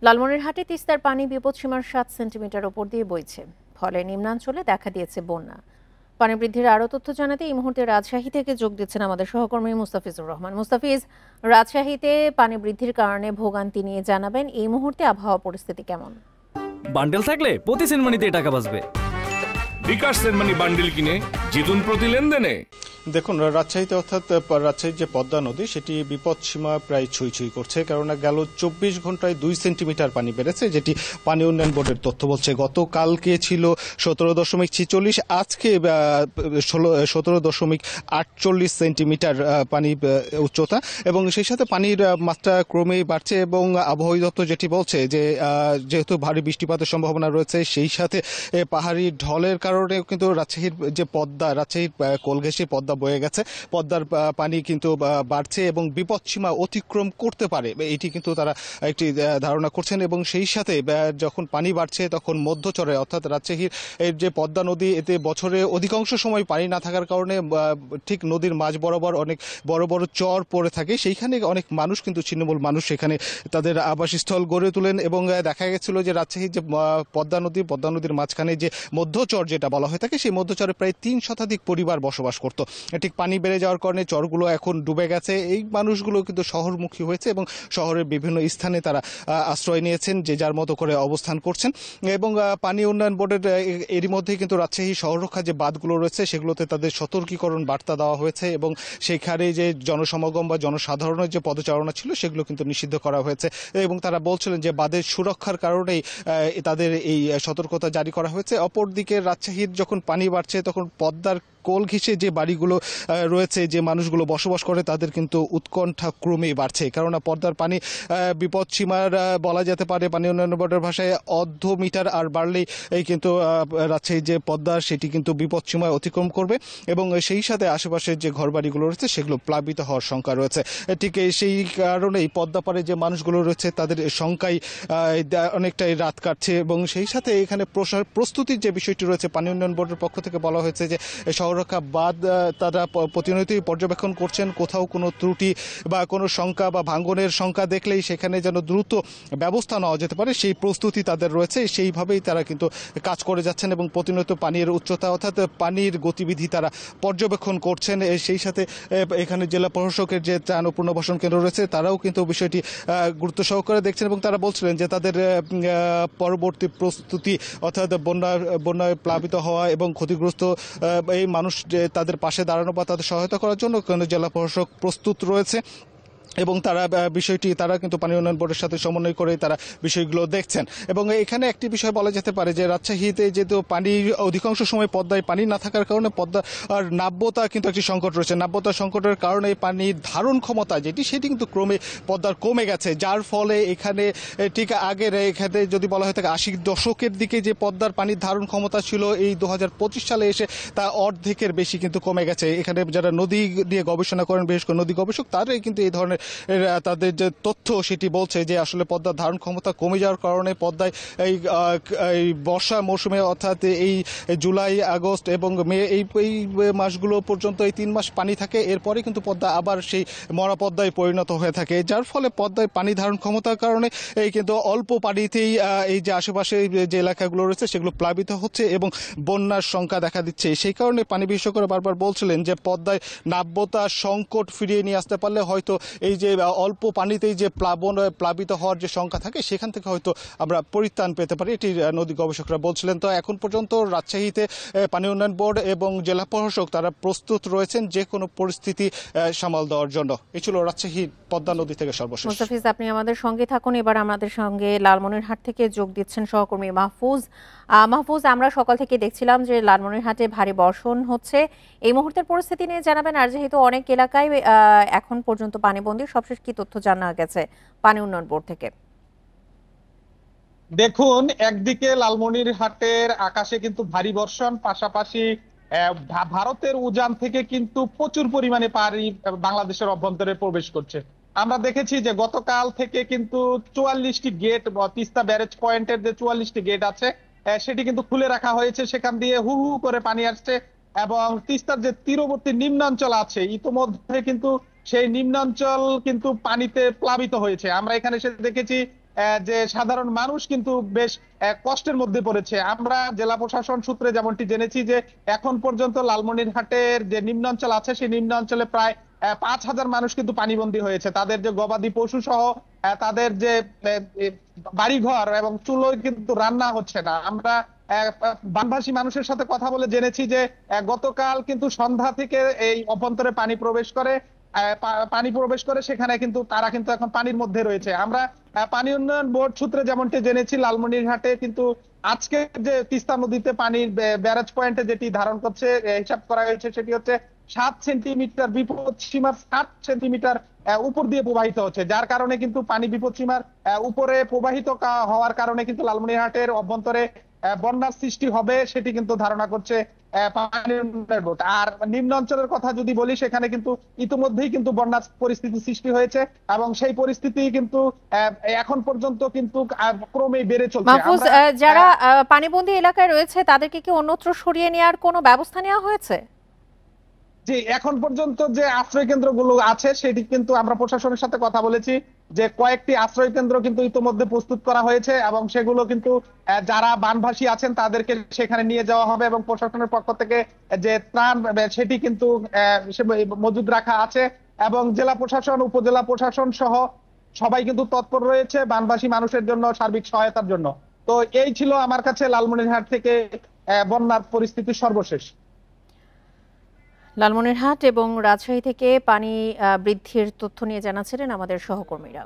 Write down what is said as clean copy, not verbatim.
লালমনিরহাটে তিস্তার পানি বিপদসীমার 7 সেন্টিমিটার ওপর দিয়ে বইছে, ফলে নিম্নাঞ্চলে দেখা দিয়েছে বন্যা। পানি বৃদ্ধির আরও তথ্য জানাতে এই মুহূর্তে রাজশাহী থেকে যোগ দিচ্ছেন আমাদের সহকর্মী মুস্তাফিজুর রহমান। মুস্তাফিজ, রাজশাহীতে পানি বৃদ্ধির কারণে ভোগান্তি নিয়ে জানাবেন, এই মুহূর্তে আবহাওয়া পরিস্থিতি কেমন? বান্ডেল থাকলে প্রতি সেনমানিতে টাকা বাঁচবে। বিকাশ সেনমানি বান্ডেল কিনে জিতুন প্রতি লেনদেনে। দেখুন, রাজশাহীতে অর্থাৎ রাজশাহীর যে পদ্মা নদী সেটি বিপদসীমা প্রায় ছুঁই ছুঁই করছে, কেননা গেল 24 ঘন্টায় 2 সেন্টিমিটার পানি বেড়েছে, যেটি পানি উন্নয়ন বোর্ডের তথ্য বলছে। গতকালকে ছিল 17.46, আজকে 17.48 সেন্টিমিটার পানি উচ্চতা, এবং সেই সাথে পানির মাত্রা ক্রমেই বাড়ছে। এবং আবহাওয়া দপ্তর যেটি বলছে যে যেহেতু ভারী বৃষ্টিপাতের সম্ভাবনা রয়েছে, সেই সাথে পাহাড়ি ঢলের কারণে কিন্তু রাজশাহীর যে পদ্মা, রাজশাহীর কোল ঘেঁষে পদ্মা বয়ে গেছে, পদ্মার পানি কিন্তু বাড়ছে এবং বিপদসীমা অতিক্রম করতে পারে, এটি কিন্তু তারা একটি ধারণা করছেন। এবং সেই সাথে যখন পানি বাড়ছে তখন মধ্যচরে অর্থাৎ রাজশাহীর যে পদ্মা নদী, এতে বছরে অধিকাংশ সময় পানি না থাকার কারণে ঠিক নদীর মাঝ বরাবর অনেক বড় বড় চর পড়ে থাকে, সেইখানে অনেক মানুষ কিন্তু ছিন্নমূল মানুষ সেখানে তাদের আবাসস্থল গড়ে তোলেন। এবং দেখা গেছিল যে রাজশাহীর যে পদ্মা নদীর মাঝখানে যে মধ্যচর যেটা বলা হয়ে থাকে, সেই মধ্যচরে প্রায় 3 শতাধিক পরিবার বসবাস করত। ঠিক পানি বেড়ে যাওয়ার কারণে চরগুলো এখন ডুবে গেছে, এই মানুষগুলো কিন্তু শহরমুখী হয়েছে এবং শহরের বিভিন্ন স্থানে তারা আশ্রয় নিয়েছেন, যে যার মতো করে অবস্থান করছেন। এবং পানি উন্নয়ন বোর্ডের এরই মধ্যে কিন্তু রাজশাহী শহর রক্ষা যে বাঁধগুলো রয়েছে সেগুলোতে তাদের সতর্কীকরণ বার্তা দেওয়া হয়েছে, এবং সেখানে যে জনসমাগম বা জনসাধারণের যে পদচারণা ছিল সেগুলো কিন্তু নিষিদ্ধ করা হয়েছে। এবং তারা বলছিলেন যে বাঁধের সুরক্ষার কারণেই তাদের এই সতর্কতা জারি করা হয়েছে। অপরদিকে রাজশাহীর যখন পানি বাড়ছে তখন পদ্মার কোল ঘেঁষে যে বাড়িগুলো রয়েছে, যে মানুষগুলো বসবাস করে, তাদের কিন্তু উৎকণ্ঠা ক্রমেই বাড়ছে, কেননা পদ্মার পানি বিপদসীমার বলা যেতে পারে পানি উন্নয়ন বোর্ডের ভাষায় অর্ধ মিটার আর বাড়লেই কিন্তু রাজশাহীর যে পদ্মা সেটি কিন্তু বিপদসীমায় অতিক্রম করবে, এবং সেই সাথে আশেপাশের যে ঘরবাড়িগুলো রয়েছে সেগুলো প্লাবিত হওয়ার শঙ্কা রয়েছে। ঠিক সেই কারণেই পদ্মা পাড়ে যে মানুষগুলো রয়েছে তাদের শঙ্কায় অনেকটাই রাত কাটছে। এবং সেই সাথে এখানে প্রস্তুতির যে বিষয়টি রয়েছে, পানি উন্নয়ন বোর্ডের পক্ষ থেকে বলা হয়েছে যে শহররক্ষা বাঁধ তারা প্রতিনিয়তই পর্যবেক্ষণ করছেন, কোথাও কোনো ত্রুটি বা কোনো শঙ্কা বা ভাঙ্গনের শঙ্কা দেখলেই সেখানে যেন দ্রুত ব্যবস্থা নেওয়া যেতে পারে, সেই প্রস্তুতি তাদের রয়েছে। সেইভাবেই তারা কিন্তু কাজ করে যাচ্ছেন এবং প্রতিনিয়ত পানির উচ্চতা অর্থাৎ পানির গতিবিধি তারা পর্যবেক্ষণ করছেন। সেই সাথে এখানে জেলা প্রশাসকের যে ত্রাণ ও পুনর্বাসন কেন্দ্র রয়েছে তারাও কিন্তু বিষয়টি গুরুত্ব সহকারে দেখছেন, এবং তারা বলছিলেন যে তাদের পরবর্তী প্রস্তুতি অর্থাৎ বন্যায় প্লাবিত হওয়া এবং ক্ষতিগ্রস্ত এই মানুষ তাদের পাশে দাঁড়ানো বা তাদের সহায়তা করার জন্য জেলা প্রশাসক প্রস্তুত রয়েছে। এবং তারা কিন্তু পানি উন্নয়ন বোর্ডের সাথে সমন্বয় করে তারা বিষয়গুলো দেখছেন। এবং এখানে একটি বিষয় বলা যেতে পারে যে রাজশাহীতে যেহেতু পানি অধিকাংশ সময় পদ্মায় পানি না থাকার কারণে পদ্মা আর নাব্যতা কিন্তু একটি সংকট রয়েছে। নাব্যতা সংকটের কারণে পানির ধারণ ক্ষমতা সেটি কিন্তু ক্রমে পদ্মার কমে গেছে, যার ফলে এখানে ঠিক আগের এখানে যদি বলা হয় থাকে 80 দশকের দিকে যে পদ্মার পানির ধারণ ক্ষমতা ছিল, এই 2025 সালে এসে তা অর্ধেকের বেশি কিন্তু কমে গেছে। এখানে যারা নদী নিয়ে গবেষণা করেন, বিশেষ করে নদী গবেষক, তারাই কিন্তু এই ধরনের তাদের যে তথ্য সেটি বলছে যে আসলে পদ্মার ধারণ ক্ষমতা কমে যাওয়ার কারণে পদ্মায় এই বর্ষা মৌসুমে অর্থাৎ এই জুলাই, আগস্ট এবং মে এই মাসগুলো পর্যন্ত এই 3 মাস পানি থাকে, এরপরে কিন্তু পদ্মা আবার সেই মরা পদ্মায় পরিণত হয়ে থাকে, যার ফলে পদ্মায় পানি ধারণ ক্ষমতার কারণে এই কিন্তু অল্প পানিতেই এই যে আশেপাশে যে এলাকাগুলো রয়েছে সেগুলো প্লাবিত হচ্ছে এবং বন্যার সংখ্যা দেখা দিচ্ছে। সেই কারণে পানি বিশেষজ্ঞরা বারবার বলছিলেন যে পদ্মায় নাব্যতা সংকট ফিরিয়ে নিয়ে আসতে পারলে হয়তো এই যে অল্প পানিতেই যে প্লাবিত হওয়ার যে সংখ্যা থাকে সেখান থেকে হয়তো আমরা পরিত্রাণ পেতে পারি, এটি নদী গবেষকরা বলছিলেন। তো এখন পর্যন্ত রাজশাহীতে পানি উন্নয়ন বোর্ড এবং জেলা প্রশাসক তারা প্রস্তুত রয়েছেন যে কোনো পরিস্থিতি সামাল দেওয়ার জন্য। এই ছিল রাজশাহী পদ্মা নদী থেকে সর্বশেষ। মুস্তাফিজ, আপনি আমাদের সঙ্গে থাকুন। এবার আমাদের সঙ্গে লালমনিরহাট থেকে যোগ দিচ্ছেন সহকর্মী মাহফুজ। মাহফুজ, আমরা সকাল থেকে দেখছিলাম যে লালমনিরহাটে ভারী বর্ষণ হচ্ছে, এই মুহূর্তের পরিস্থিতি নিয়ে জানাবেন। আর যেহেতু অনেক এলাকায় এখন পর্যন্ত পানিবন্দী, সবশেষ কি তথ্য জানা গেছে পানি উন্নয়ন বোর্ড থেকে? দেখুন, একদিকে লালমনিরহাটের আকাশে কিন্তু ভারী বর্ষণ, পাশাপাশি ভারতের উজান থেকে কিন্তু প্রচুর পরিমাণে পানি বাংলাদেশের অভ্যন্তরে প্রবেশ করছে। আমরা দেখেছি যে গতকাল থেকে কিন্তু 44টি গেট, তিস্তা ব্যারেজ পয়েন্টের যে 44টি গেট আছে সেটি কিন্তু খুলে রাখা হয়েছে, সেখান দিয়ে হু হু করে পানি আসছে। এবং তিস্তার যে তীরবর্তী নিম্নাঞ্চল আছে ইতোমধ্যে কিন্তু সেই নিম্নাঞ্চল কিন্তু পানিতে প্লাবিত হয়েছে। আমরা এখানে এসে দেখেছি যে সাধারণ মানুষ কিন্তু বেশ কষ্টের মধ্যে পড়েছে। আমরা জেলা প্রশাসন সূত্রে যেমনটি জেনেছি যে এখন পর্যন্ত লালমনিরহাটের যে নিম্নাঞ্চল আছে সেই নিম্নাঞ্চলে প্রায় 5,000 মানুষ কিন্তু পানিবন্দী হয়েছে। তাদের যে গবাদি পশু সহ তাদের যে বাড়িঘর এবং চুলোয় কিন্তু রান্না হচ্ছে না। আমরা বানভাসী মানুষের সাথে কথা বলে জেনেছি যে গতকাল কিন্তু সন্ধ্যা থেকে এই অভ্যন্তরে পানি প্রবেশ করে সেখানে কিন্তু তারা কিন্তু এখন পানির মধ্যে রয়েছে। আমরা পানি উন্নয়ন বোর্ড সূত্রে যেমনটি জেনেছি লালমনিরহাটে কিন্তু আজকে যে তিস্তা নদীতে পানির ব্যারাজ পয়েন্টে যেটি ধারণ করছে হিসাব করা হয়েছে সেটি হচ্ছে 7 সেন্টিমিটার, বিপদ সীমার 7 সেন্টিমিটার উপর দিয়ে প্রবাহিত হচ্ছে, যার কারণে কিন্তু পানি বিপদ সীমার উপরে প্রবাহিত হওয়ার কারণে কিন্তু লালমনিরহাটের অভ্যন্তরে বন্যার সৃষ্টি হবে সেটি কিন্তু ধারণা করছে পানি উন্নয়ন বোর্ড। আর নিম্ন অঞ্চলের কথা যদি বলি সেখানে কিন্তু ইতিমধ্যেই কিন্তু বন্যার পরিস্থিতি সৃষ্টি হয়েছে এবং সেই পরিস্থিতি কিন্তু এখন পর্যন্ত কিন্তু ক্রমেই বেড়ে চলছে। মাহফুজ, যারা পানিবন্দী এলাকায় রয়েছে তাদেরকে কি অন্যত্র সরিয়ে নেওয়ার কোনো ব্যবস্থা নেওয়া হয়েছে? যে এখন পর্যন্ত যে আশ্রয় কেন্দ্রগুলো আছে সেটি কিন্তু আমরা প্রশাসনের সাথে কথা বলেছি যে কয়েকটি আশ্রয় কেন্দ্র কিন্তু ইতিমধ্যে প্রস্তুত করা হয়েছে এবং সেগুলো কিন্তু যারা বানভাসী আছেন তাদেরকে সেখানে নিয়ে যাওয়া হবে এবং প্রশাসনের পক্ষ থেকে যে ত্রাণ সেটি কিন্তু মজুদ রাখা আছে এবং জেলা প্রশাসন, উপজেলা প্রশাসন সহ সবাই কিন্তু তৎপর রয়েছে বানভাসী মানুষের জন্য সার্বিক সহায়তার জন্য। তো এই ছিল আমার কাছে লালমনিরহাট থেকে বন্যার পরিস্থিতি সর্বশেষ। লালমনিরহাট এবং রাজশাহী থেকে পানি বৃদ্ধির তথ্য নিয়ে জানাচ্ছিলেন আমাদের সহকর্মীরা।